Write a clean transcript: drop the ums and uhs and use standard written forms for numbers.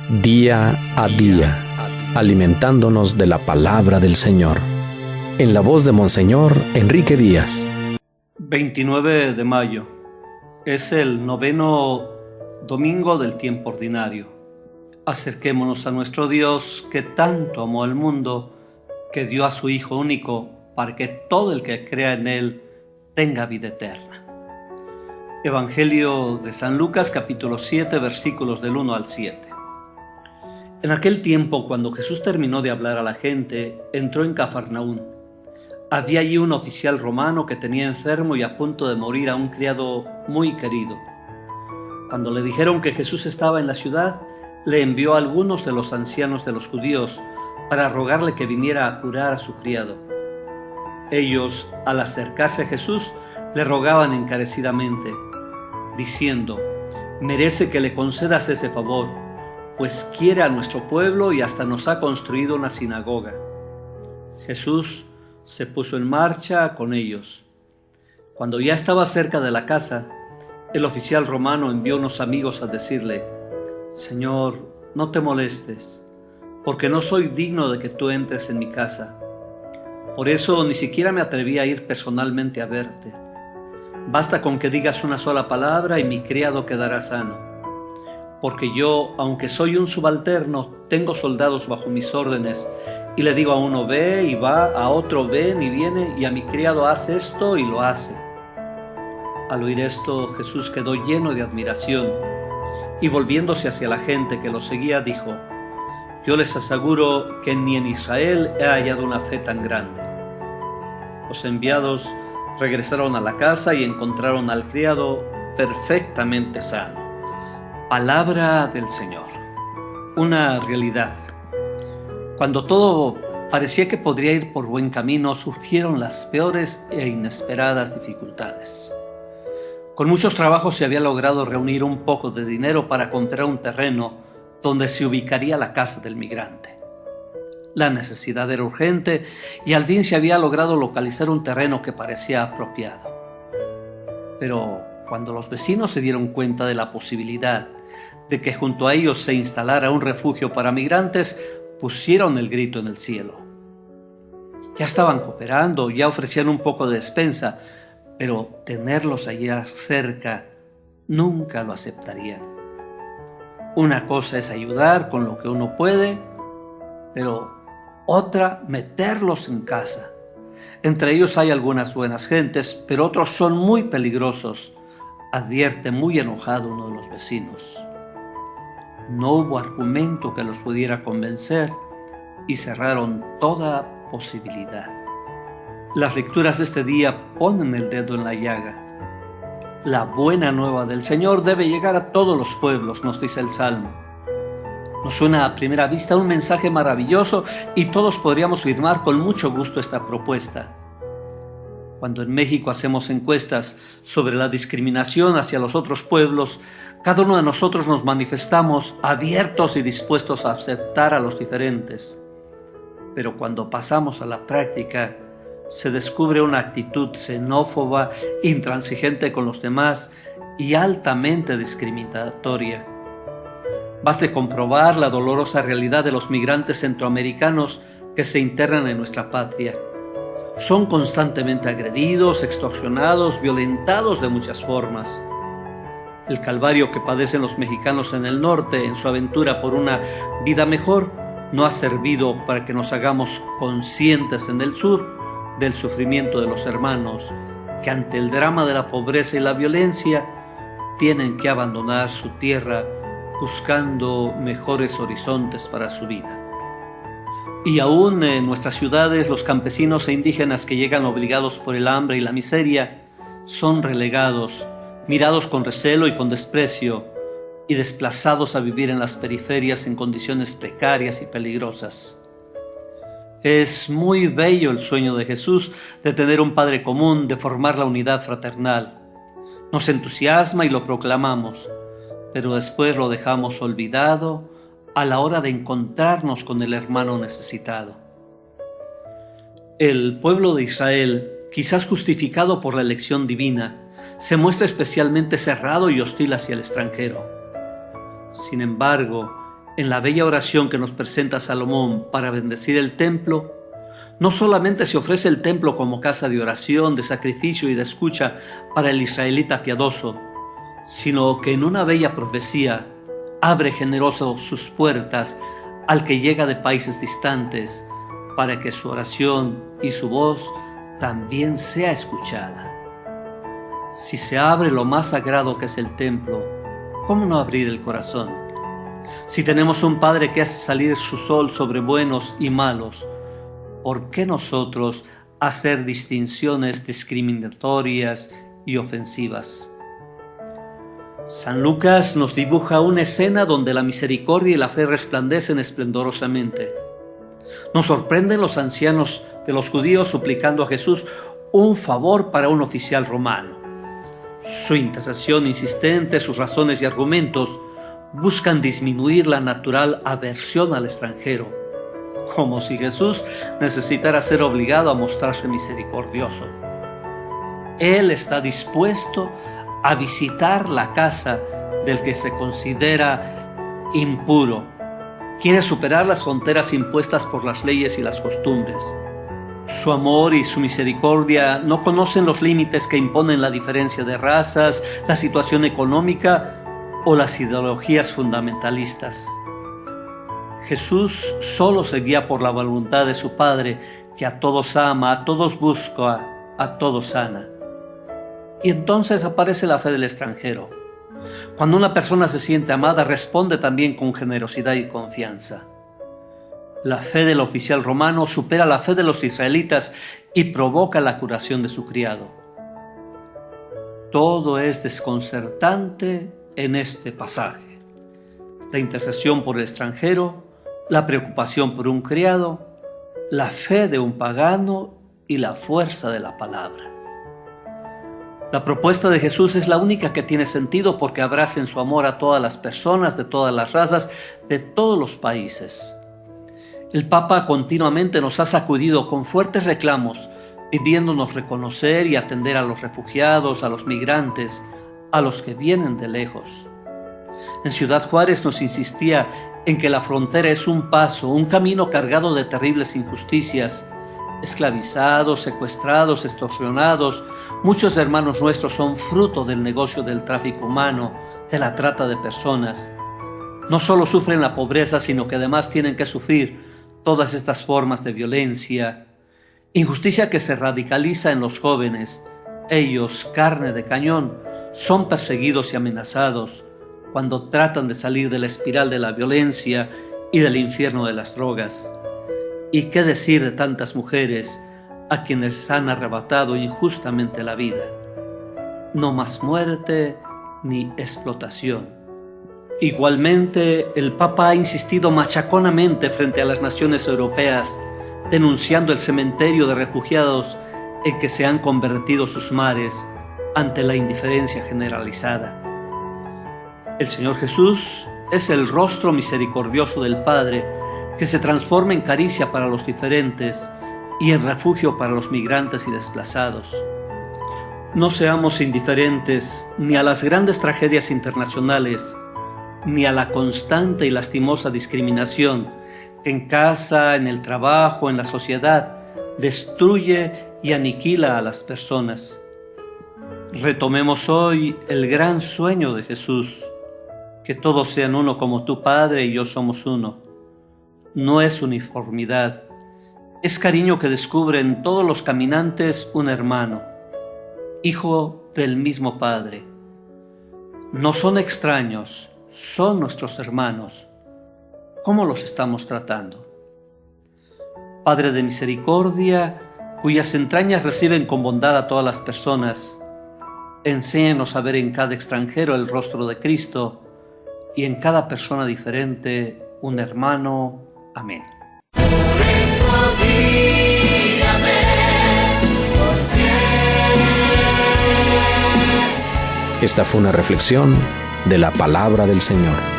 día a día, alimentándonos de la palabra del Señor. En la voz de Monseñor Enrique Díaz. 29 de mayo. Es el 9º domingo del tiempo ordinario. Acerquémonos a nuestro Dios, que tanto amó al mundo, que dio a su Hijo único, para que todo el que crea en Él tenga vida eterna. Evangelio de San Lucas, capítulo 7, versículos del 1 al 7. En aquel tiempo, cuando Jesús terminó de hablar a la gente, entró en Cafarnaún. Había allí un oficial romano que tenía enfermo y a punto de morir a un criado muy querido. Cuando le dijeron que Jesús estaba en la ciudad, le envió a algunos de los ancianos de los judíos para rogarle que viniera a curar a su criado. Ellos, al acercarse a Jesús, le rogaban encarecidamente, diciendo: «Merece que le concedas ese favor, pues quiere a nuestro pueblo y hasta nos ha construido una sinagoga». Jesús se puso en marcha con ellos. Cuando ya estaba cerca de la casa, el oficial romano envió unos amigos a decirle: «Señor, no te molestes, porque no soy digno de que tú entres en mi casa. Por eso ni siquiera me atreví a ir personalmente a verte. Basta con que digas una sola palabra y mi criado quedará sano. Porque yo, aunque soy un subalterno, tengo soldados bajo mis órdenes, y le digo a uno ve y va, a otro ven y viene, y a mi criado hace esto y lo hace». Al oír esto, Jesús quedó lleno de admiración, y volviéndose hacia la gente que lo seguía, dijo: «Yo les aseguro que ni en Israel he hallado una fe tan grande». Los enviados regresaron a la casa y encontraron al criado perfectamente sano. Palabra del Señor. Una realidad. Cuando todo parecía que podría ir por buen camino, surgieron las peores e inesperadas dificultades. Con muchos trabajos se había logrado reunir un poco de dinero para comprar un terreno donde se ubicaría la casa del migrante. La necesidad era urgente y al fin se había logrado localizar un terreno que parecía apropiado. Pero cuando los vecinos se dieron cuenta de la posibilidad de que junto a ellos se instalara un refugio para migrantes, pusieron el grito en el cielo. Ya estaban cooperando, ya ofrecían un poco de despensa, pero tenerlos allá cerca nunca lo aceptarían. Una cosa es ayudar con lo que uno puede, pero otra, meterlos en casa. Entre ellos hay algunas buenas gentes, pero otros son muy peligrosos, advierte muy enojado uno de los vecinos. No hubo argumento que los pudiera convencer y cerraron toda posibilidad. Las lecturas de este día ponen el dedo en la llaga. La buena nueva del Señor debe llegar a todos los pueblos, nos dice el Salmo. Nos suena a primera vista un mensaje maravilloso y todos podríamos firmar con mucho gusto esta propuesta. Cuando en México hacemos encuestas sobre la discriminación hacia los otros pueblos, cada uno de nosotros nos manifestamos abiertos y dispuestos a aceptar a los diferentes. Pero cuando pasamos a la práctica, se descubre una actitud xenófoba, intransigente con los demás y altamente discriminatoria. Baste comprobar la dolorosa realidad de los migrantes centroamericanos que se internan en nuestra patria. Son constantemente agredidos, extorsionados, violentados de muchas formas. El calvario que padecen los mexicanos en el norte en su aventura por una vida mejor no ha servido para que nos hagamos conscientes en el sur del sufrimiento de los hermanos que ante el drama de la pobreza y la violencia tienen que abandonar su tierra buscando mejores horizontes para su vida. Y aún en nuestras ciudades, los campesinos e indígenas que llegan obligados por el hambre y la miseria son relegados, mirados con recelo y con desprecio, y desplazados a vivir en las periferias en condiciones precarias y peligrosas. Es muy bello el sueño de Jesús de tener un Padre común, de formar la unidad fraternal. Nos entusiasma y lo proclamamos, pero después lo dejamos olvidado a la hora de encontrarnos con el hermano necesitado. El pueblo de Israel, quizás justificado por la elección divina, se muestra especialmente cerrado y hostil hacia el extranjero. Sin embargo, En la bella oración que nos presenta Salomón para bendecir el templo, no solamente se ofrece el templo como casa de oración, de sacrificio y de escucha para el israelita piadoso, sino que en una bella profecía abre generoso sus puertas al que llega de países distantes, para que su oración y su voz también sea escuchada. Si se abre lo más sagrado que es el templo, ¿cómo no abrir el corazón? Si tenemos un Padre que hace salir su sol sobre buenos y malos, ¿por qué nosotros hacer distinciones discriminatorias y ofensivas? San Lucas nos dibuja una escena donde la misericordia y la fe resplandecen esplendorosamente. Nos sorprenden los ancianos de los judíos suplicando a Jesús un favor para un oficial romano. Su intercesión insistente, sus razones y argumentos buscan disminuir la natural aversión al extranjero, como si Jesús necesitara ser obligado a mostrarse misericordioso. Él está dispuesto a visitar la casa del que se considera impuro. Quiere superar las fronteras impuestas por las leyes y las costumbres. Su amor y su misericordia no conocen los límites que imponen la diferencia de razas, la situación económica o las ideologías fundamentalistas. Jesús solo se guía por la voluntad de su Padre, que a todos ama, a todos busca, a todos sana. Y entonces aparece la fe del extranjero. Cuando una persona se siente amada, responde también con generosidad y confianza. La fe del oficial romano supera la fe de los israelitas y provoca la curación de su criado. Todo es desconcertante en este pasaje. La intercesión por el extranjero, la preocupación por un criado, la fe de un pagano y la fuerza de la palabra. La propuesta de Jesús es la única que tiene sentido porque abraza en su amor a todas las personas, de todas las razas, de todos los países. El Papa continuamente nos ha sacudido con fuertes reclamos, pidiéndonos reconocer y atender a los refugiados, a los migrantes, a los que vienen de lejos. En Ciudad Juárez nos insistía en que la frontera es un paso, un camino cargado de terribles injusticias. Esclavizados, secuestrados, extorsionados, muchos hermanos nuestros son fruto del negocio del tráfico humano, de la trata de personas. No solo sufren la pobreza, sino que además tienen que sufrir todas estas formas de violencia, injusticia que se radicaliza en los jóvenes. Ellos, carne de cañón, son perseguidos y amenazados cuando tratan de salir de la espiral de la violencia y del infierno de las drogas. ¿Y qué decir de tantas mujeres a quienes han arrebatado injustamente la vida? No más muerte ni explotación. Igualmente, el Papa ha insistido machaconamente frente a las naciones europeas, denunciando el cementerio de refugiados en que se han convertido sus mares ante la indiferencia generalizada. El Señor Jesús es el rostro misericordioso del Padre, que se transforma en caricia para los diferentes y en refugio para los migrantes y desplazados. No seamos indiferentes ni a las grandes tragedias internacionales, ni a la constante y lastimosa discriminación que en casa, en el trabajo, en la sociedad, destruye y aniquila a las personas. Retomemos hoy el gran sueño de Jesús, que todos sean uno como tu Padre y yo somos uno. No es uniformidad, es cariño que descubre en todos los caminantes un hermano, hijo del mismo Padre. No son extraños, son nuestros hermanos. ¿Cómo los estamos tratando? Padre de misericordia, cuyas entrañas reciben con bondad a todas las personas, enséñanos a ver en cada extranjero el rostro de Cristo y en cada persona diferente un hermano. Amén. Por eso guíame por siempre. Esta fue una reflexión de la palabra del Señor.